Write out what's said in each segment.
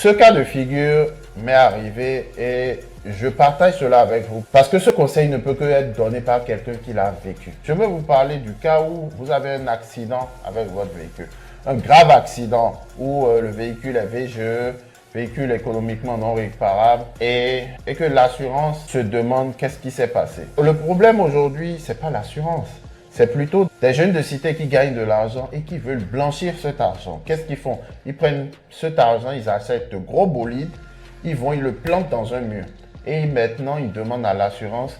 Ce cas de figure m'est arrivé et je partage cela avec vous parce que ce conseil ne peut que être donné par quelqu'un qui l'a vécu. Je veux vous parler du cas où vous avez un accident avec votre véhicule. Un grave accident où le véhicule est VGE, véhicule économiquement non réparable et que l'assurance se demande qu'est-ce qui s'est passé. Le problème aujourd'hui, c'est pas l'assurance. C'est plutôt des jeunes de cité qui gagnent de l'argent et qui veulent blanchir cet argent. Qu'est-ce qu'ils font? Ils prennent cet argent, ils achètent de gros bolides, ils le plantent dans un mur. Et maintenant, ils demandent à l'assurance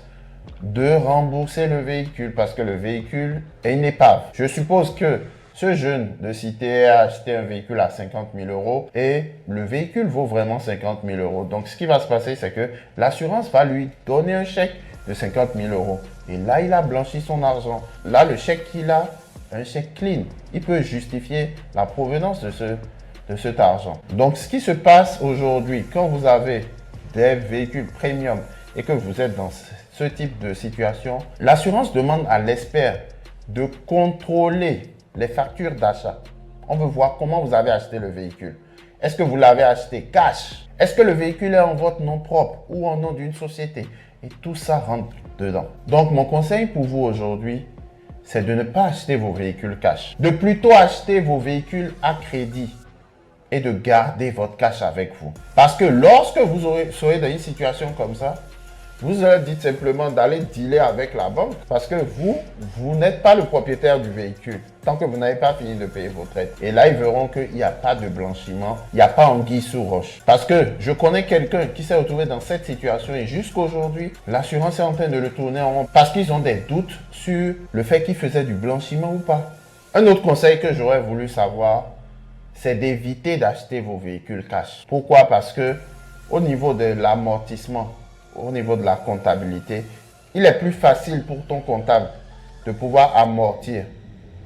de rembourser le véhicule parce que le véhicule est une épave. Je suppose que ce jeune de cité a acheté un véhicule à 50 000 € et le véhicule vaut vraiment 50 000 €. Donc, ce qui va se passer, c'est que l'assurance va lui donner un chèque de 50 000 €. Et là, il a blanchi son argent. Là, le chèque qu'il a, un chèque clean. Il peut justifier la provenance de cet argent. Donc, ce qui se passe aujourd'hui, quand vous avez des véhicules premium et que vous êtes dans ce type de situation, l'assurance demande à l'expert de contrôler les factures d'achat. On veut voir comment vous avez acheté le véhicule. Est-ce que vous l'avez acheté cash? Est-ce que le véhicule est en votre nom propre ou en nom d'une société? Et tout ça rentre dedans. Donc, mon conseil pour vous aujourd'hui, c'est de ne pas acheter vos véhicules cash. De plutôt acheter vos véhicules à crédit et de garder votre cash avec vous. Parce que lorsque vous serez dans une situation comme ça, vous leur dites simplement d'aller dealer avec la banque parce que vous n'êtes pas le propriétaire du véhicule tant que vous n'avez pas fini de payer vos traites. Et là, ils verront qu'il n'y a pas de blanchiment, il n'y a pas anguille sous roche. Parce que je connais quelqu'un qui s'est retrouvé dans cette situation et jusqu'aujourd'hui, l'assurance est en train de le tourner en rond parce qu'ils ont des doutes sur le fait qu'il faisait du blanchiment ou pas. Un autre conseil que j'aurais voulu savoir, c'est d'éviter d'acheter vos véhicules cash. Pourquoi? Parce que au niveau de l'amortissement, au niveau de la comptabilité, il est plus facile pour ton comptable de pouvoir amortir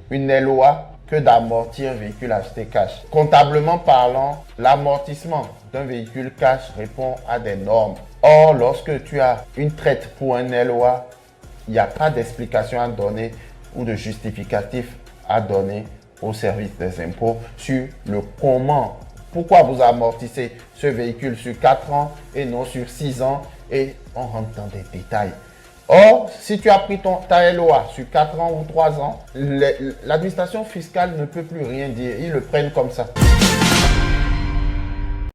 une LOA que d'amortir un véhicule acheté cash. Comptablement parlant, l'amortissement d'un véhicule cash répond à des normes. Or, lorsque tu as une traite pour un LOA, il n'y a pas d'explication à donner ou de justificatif à donner au service des impôts sur le comment. Pourquoi vous amortissez ce véhicule sur 4 ans et non sur 6 ans et on rentre dans des détails. Or, si tu as pris ta LOA sur 4 ans ou 3 ans, l'administration fiscale ne peut plus rien dire. Ils le prennent comme ça.